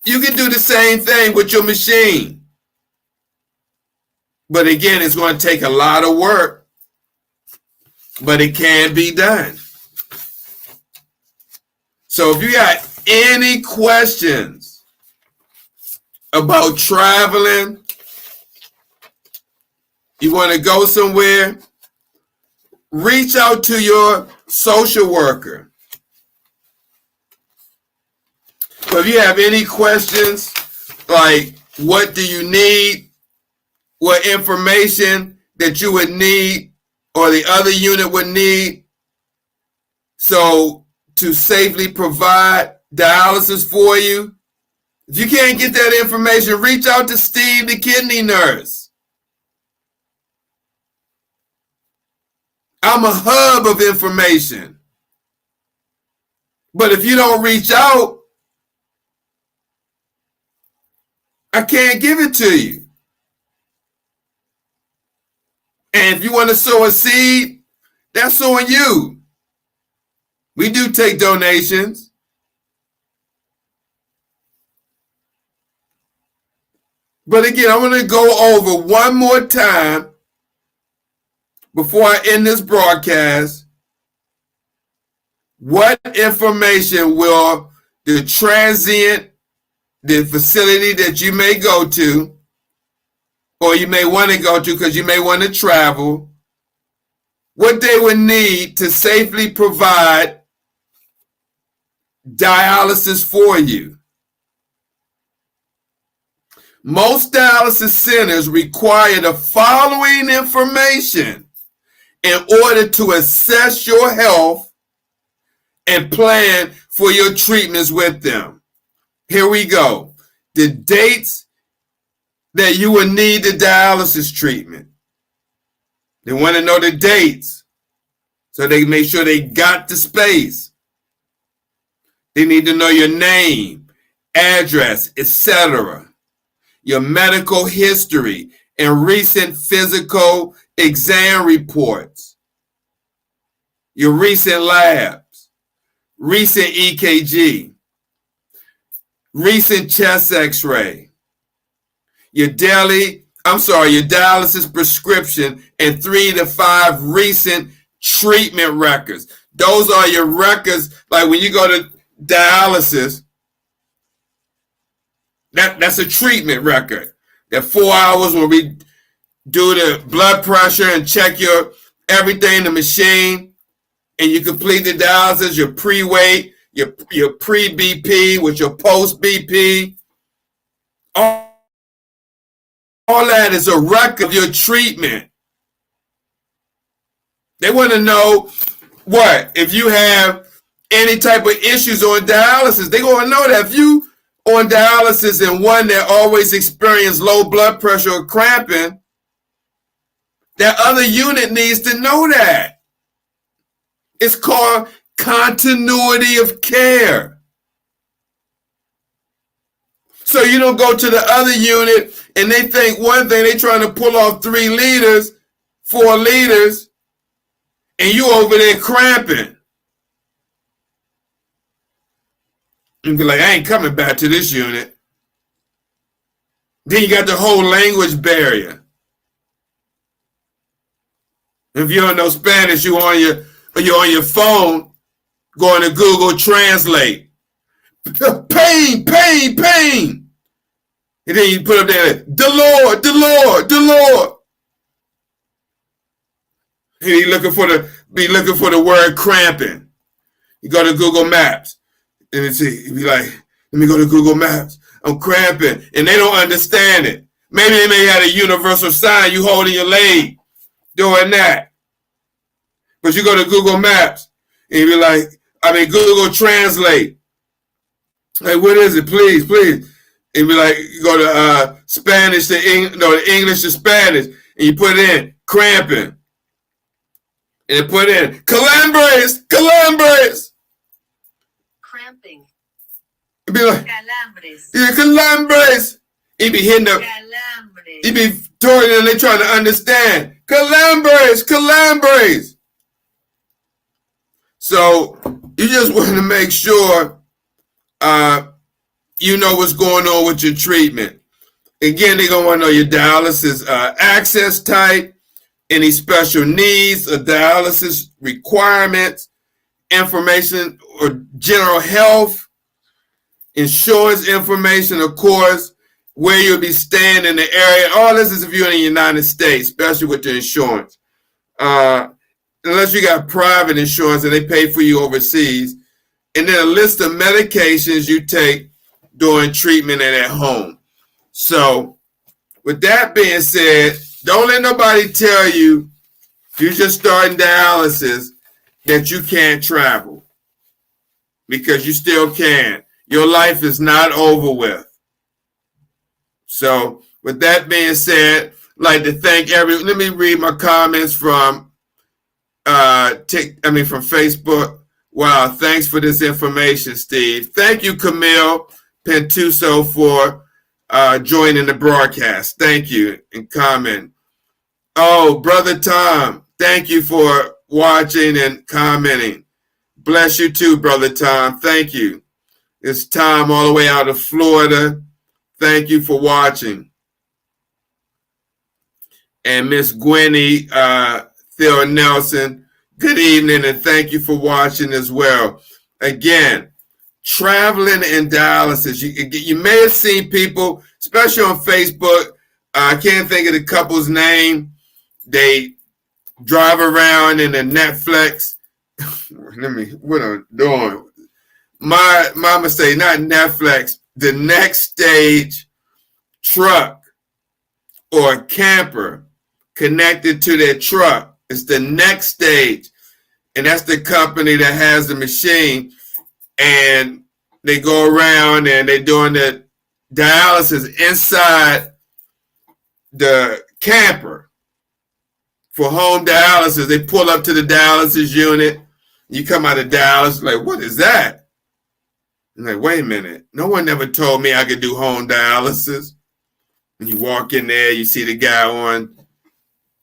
S2: You can do the same thing with your machine. But again, it's going to take a lot of work, but it can be done. So if you got any questions about traveling, you want to go somewhere, reach out to your social worker. So if you have any questions, like what do you need, what information that you would need or the other unit would need, so to safely provide dialysis for you, if you can't get that information, reach out to Steve, the kidney nurse. I'm a hub of information. But if you don't reach out, I can't give it to you. And if you want to sow a seed, that's on you. We do take donations. But again, I'm going to go over one more time before I end this broadcast. What information will the transient, the facility that you may go to, or you may want to go to because you may want to travel, what they would need to safely provide dialysis for you. Most dialysis centers require the following information in order to assess your health and plan for your treatments with them. Here we go. The dates that you will need the dialysis treatment. They want to know the dates so they make sure they got the space. They need to know your name, address, etc., your medical history, and recent physical exam reports. your recent labs, recent EKG, recent chest x-ray, your dialysis prescription, and 3 to 5 recent treatment records. Those are your records. Like when you go to dialysis, that's a treatment record. That 4 hours where we do the blood pressure and check your everything in the machine, and you complete the dialysis, your pre-weight, your pre-BP with your post-BP. All that is a record of your treatment. They want to know what? If you have any type of issues on dialysis, they're going to know that if you on dialysis and one that always experience low blood pressure or cramping, that other unit needs to know that. It's called continuity of care. So you don't go to the other unit and they think one thing, they trying to pull off 3 liters, 4 liters, and you over there cramping. And be like, I ain't coming back to this unit. Then you got the whole language barrier. If you don't know Spanish, you're on your phone going to Google Translate. Pain, pain, pain. And then you put up there, the Lord, the Lord, the Lord. And you be looking for the word cramping. You go to Google Maps. And you be like, let me go to Google Maps. I'm cramping. And they don't understand it. Maybe they may have a universal sign, you holding your leg, doing that. But you go to Google Maps and you be like, Google Translate. Like, what is it? Please, please. And be like, you go to Spanish to English to Spanish. And you put in cramping. And put in calambres, calambres.
S3: Cramping.
S2: It'd be like
S3: Calambres.
S2: Yeah, calambres. He be hitting up.
S3: Calambres.
S2: He be throwing it and they trying to understand. Calambres, calambres. So you just want to make sure you know what's going on with your treatment. Again, they're gonna want to know your dialysis access type, any special needs or dialysis requirements, information or general health, insurance information, of course, where you'll be staying in the area. All this is if you're in the United States, especially with the insurance. Unless you got private insurance and they pay for you overseas. And then a list of medications you take during treatment and at home. So with that being said, don't let nobody tell you you're just starting dialysis that you can't travel, because you still can. Your life is not over with. So with that being said, I'd like to thank everyone. Let me read my comments from from Facebook. Wow, thanks for this information, Steve. Thank you, Camille Pentuso, for joining the broadcast. Thank you and comment. Oh, Brother Tom, thank you for watching and commenting. Bless you too, Brother Tom. Thank you. It's Tom all the way out of Florida. Thank you for watching. And Miss Gwenny Theo Nelson, good evening and thank you for watching as well. Again, traveling and dialysis. You may have seen people, especially on Facebook. I can't think of the couple's name. They drive around in a Netflix. What I'm doing. My mistake, not Netflix, the Next Stage truck or camper connected to their truck. It's the Next Stage. And that's the company that has the machine. And they go around and they're doing the dialysis inside the camper for home dialysis. They pull up to the dialysis unit. You come out of dialysis, like, what is that? I'm like, wait a minute. No one ever told me I could do home dialysis. And you walk in there, you see the guy on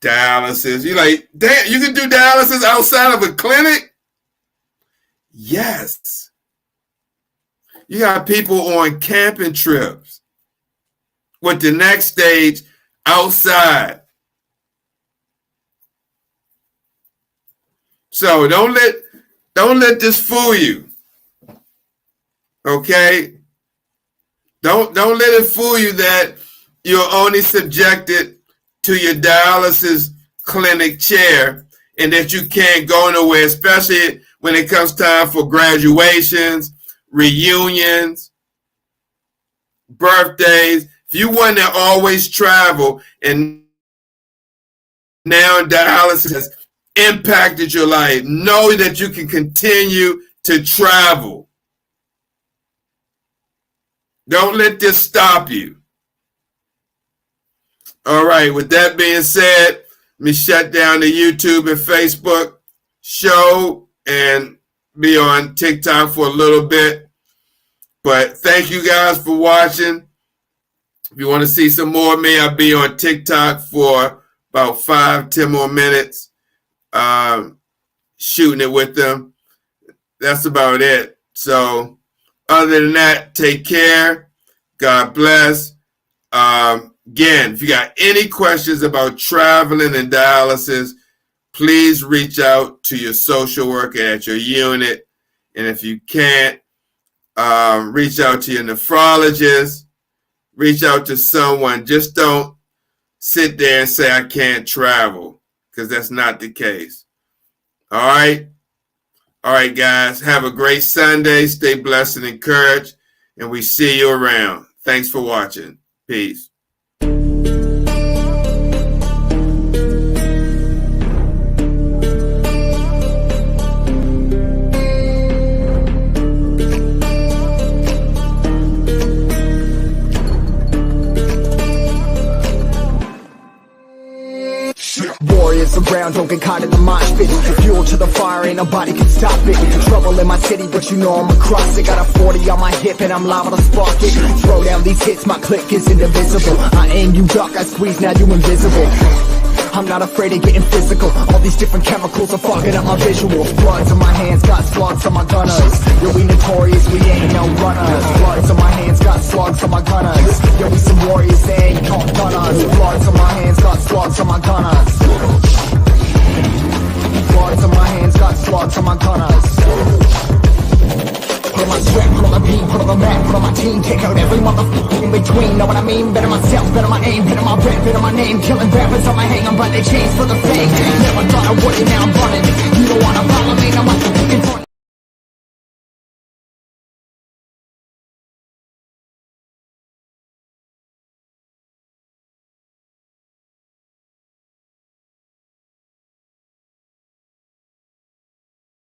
S2: dialysis. You're like, damn, you can do dialysis outside of a clinic? Yes. You got people on camping trips with the next stage outside. So don't let this fool you. Okay? Don't let it fool you that you're only subjected to your dialysis clinic chair and that you can't go nowhere, especially when it comes time for graduations, reunions, birthdays. If you want to always travel and now dialysis has impacted your life, know that you can continue to travel. Don't let this stop you. All right, with that being said, let me shut down the YouTube and Facebook show and be on TikTok for a little bit. But thank you guys for watching. If you want to see some more of me, I'll be on TikTok for about 5-10 more minutes, shooting it with them. That's about it. So other than that, take care. God bless. Again, if you got any questions about traveling and dialysis, please reach out to your social worker at your unit. And if you can't, reach out to your nephrologist. Reach out to someone. Just don't sit there and say, I can't travel, because that's not the case. All right? All right, guys. Have a great Sunday. Stay blessed and encouraged. And we see you around. Thanks for watching. Peace.
S1: Warriors around, don't get caught in the mosh pit. Fuel to the fire, ain't nobody can stop it. Trouble in my city, but you know I'm across it. Got a 40 on my hip and I'm liable to spark it. Throw down these hits, my click is indivisible. I aim, you duck, I squeeze, now you invisible. I'm not afraid of getting physical. All these different chemicals are fogging up my visuals. Bloods on my hands, got slugs on my gunners. Yo, we notorious, we ain't no runners. Bloods on my hands, got slugs on my gunners. Yo, we some warriors, they ain't called gunners. Bloods on my hands, got slugs on my gunners. Bloods on my hands, got slugs on my gunners. Put on my strap, put on the beat, put on the map, put on my team. Take out every motherfucker in between, know what I mean? Better myself, better my aim, better my rap, better my name. Killing rappers on my hang, I'm by their chains for the fame. Never thought I would it, now I'm running. You don't wanna follow me, now I'm looking for